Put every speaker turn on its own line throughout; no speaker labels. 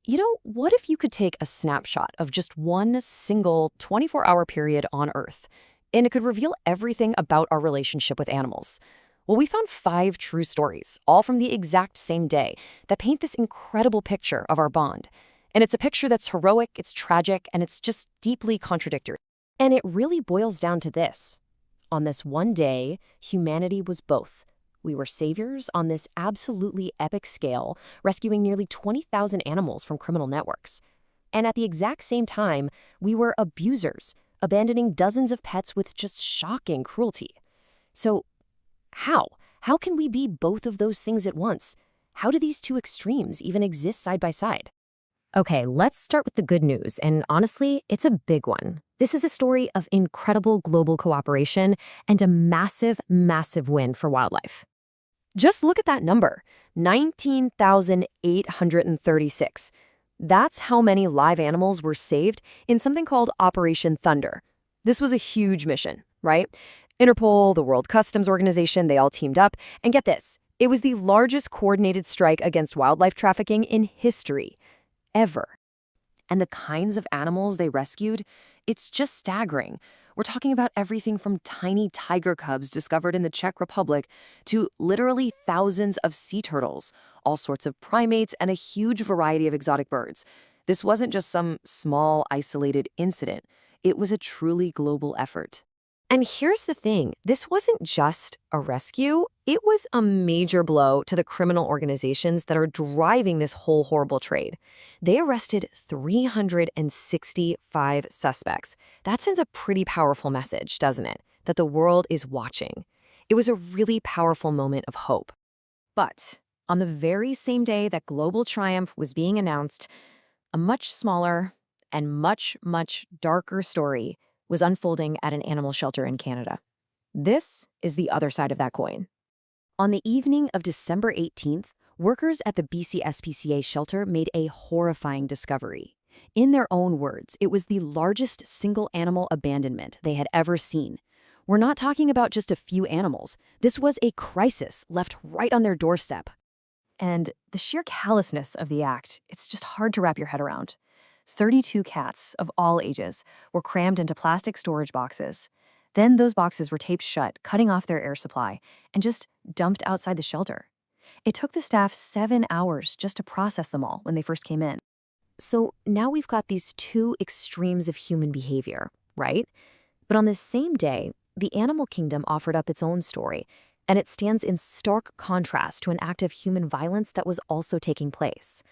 What if you could take a snapshot of just one single 24-hour period on Earth, and it could reveal everything about our relationship with animals? Well, we found 5 true stories, all from the exact same day, that paint this incredible picture of our bond. And it's a picture that's heroic, it's tragic, and it's just deeply contradictory. And it really boils down to this. On this one day, humanity was both. We were saviors on this absolutely epic scale, rescuing nearly 20,000 animals from criminal networks. And at the exact same time, we were abusers, abandoning dozens of pets with just shocking cruelty. So, how? How can we be both of those things at once? How do these two extremes even exist side by side? Okay, let's start with the good news, and honestly, it's a big one. This is a story of incredible global cooperation and a massive, massive win for wildlife. Just look at that number, 19,836. That's how many live animals were saved in something called Operation Thunder. This was a huge mission, right? Interpol, the World Customs Organization, they all teamed up. And get this, it was the largest coordinated strike against wildlife trafficking in history, ever. And the kinds of animals they rescued, it's just staggering. We're talking about everything from tiny tiger cubs discovered in the Czech Republic to literally thousands of sea turtles, all sorts of primates, and a huge variety of exotic birds. This wasn't just some small, isolated incident. It was a truly global effort. And here's the thing, this wasn't just a rescue, it was a major blow to the criminal organizations that are driving this whole horrible trade. They arrested 365 suspects. That sends a pretty powerful message, doesn't it? That the world is watching. It was a really powerful moment of hope. But on the very same day that global triumph was being announced, a much smaller and much, much darker story was unfolding at an animal shelter in Canada. This is the other side of that coin. On the evening of December 18th, workers at the BC SPCA shelter made a horrifying discovery. In their own words, it was the largest single animal abandonment they had ever seen. We're not talking about just a few animals. This was a crisis left right on their doorstep. And the sheer callousness of the act, it's just hard to wrap your head around. 32 cats of all ages were crammed into plastic storage boxes. Then those boxes were taped shut, cutting off their air supply, and just dumped outside the shelter. It took the staff 7 hours just to process them all when they first came in. So now we've got these two extremes of human behavior, right? But on this same day, the animal kingdom offered up its own story, and it stands in stark contrast to an act of human violence that was also taking place.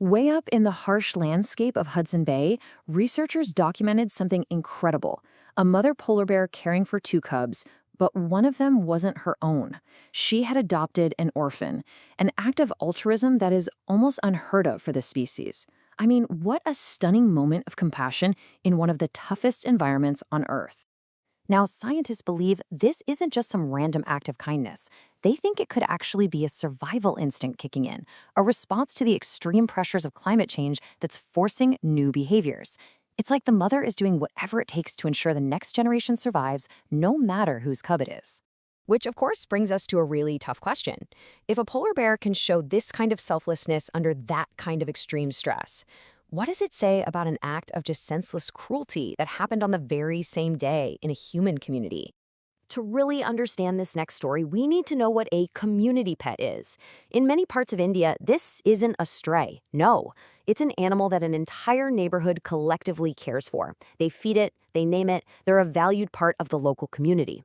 Way up in the harsh landscape of Hudson Bay, researchers documented something incredible. A mother polar bear caring for 2 cubs, but one of them wasn't her own. She had adopted an orphan, an act of altruism that is almost unheard of for this species. I mean, what a stunning moment of compassion in one of the toughest environments on Earth. Now, scientists believe this isn't just some random act of kindness. They think it could actually be a survival instinct kicking in, a response to the extreme pressures of climate change that's forcing new behaviors. It's like the mother is doing whatever it takes to ensure the next generation survives, no matter whose cub it is. Which, of course, brings us to a really tough question. If a polar bear can show this kind of selflessness under that kind of extreme stress, what does it say about an act of just senseless cruelty that happened on the very same day in a human community? To really understand this next story, we need to know what a community pet is. In many parts of India, this isn't a stray. No, it's an animal that an entire neighborhood collectively cares for. They feed it, they name it, they're a valued part of the local community.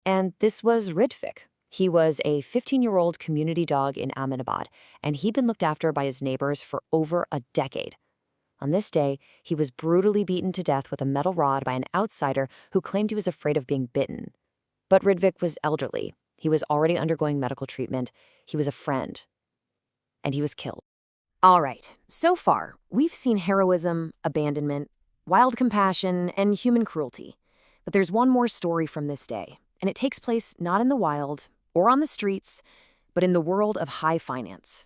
And this was Ridvik. He was a 15-year-old community dog in Ahmedabad, and he'd been looked after by his neighbors for over a decade. On this day, he was brutally beaten to death with a metal rod by an outsider who claimed he was afraid of being bitten. But Ridvik was elderly. He was already undergoing medical treatment. He was a friend. And he was killed. All right, so far, we've seen heroism, abandonment, wild compassion, and human cruelty. But there's one more story from this day, and it takes place not in the wild or on the streets, but in the world of high finance.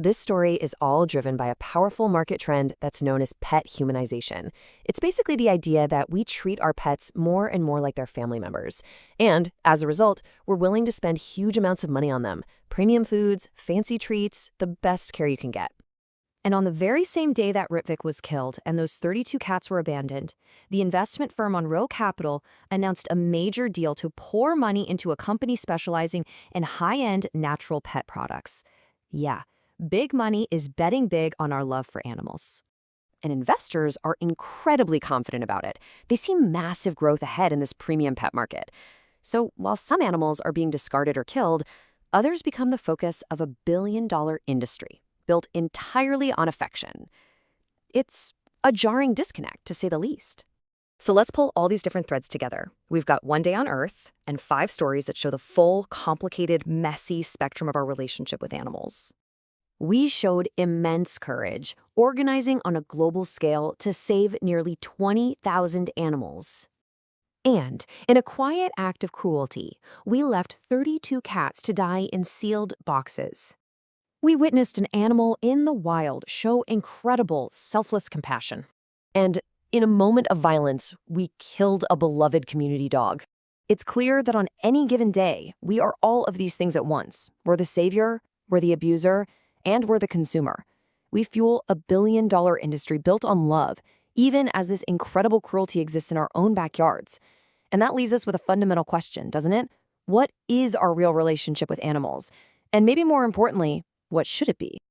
This story is all driven by a powerful market trend that's known as pet humanization. It's basically the idea that we treat our pets more and more like their family members. And, as a result, we're willing to spend huge amounts of money on them. Premium foods, fancy treats, the best care you can get. And on the very same day that Ritvik was killed and those 32 cats were abandoned, the investment firm Monroe Capital announced a major deal to pour money into a company specializing in high-end natural pet products. Yeah, big money is betting big on our love for animals. And investors are incredibly confident about it. They see massive growth ahead in this premium pet market. So while some animals are being discarded or killed, others become the focus of a billion-dollar industry built entirely on affection. It's a jarring disconnect, to say the least. So let's pull all these different threads together. We've got One Day on Earth and 5 stories that show the full, complicated, messy spectrum of our relationship with animals. We showed immense courage, organizing on a global scale to save nearly 20,000 animals. And in a quiet act of cruelty, we left 32 cats to die in sealed boxes. We witnessed an animal in the wild show incredible, selfless compassion. And in a moment of violence, we killed a beloved community dog. It's clear that on any given day, we are all of these things at once. We're the savior, we're the abuser, and we're the consumer. We fuel a billion-dollar industry built on love, even as this incredible cruelty exists in our own backyards. And that leaves us with a fundamental question, doesn't it? What is our real relationship with animals? And maybe more importantly, what should it be?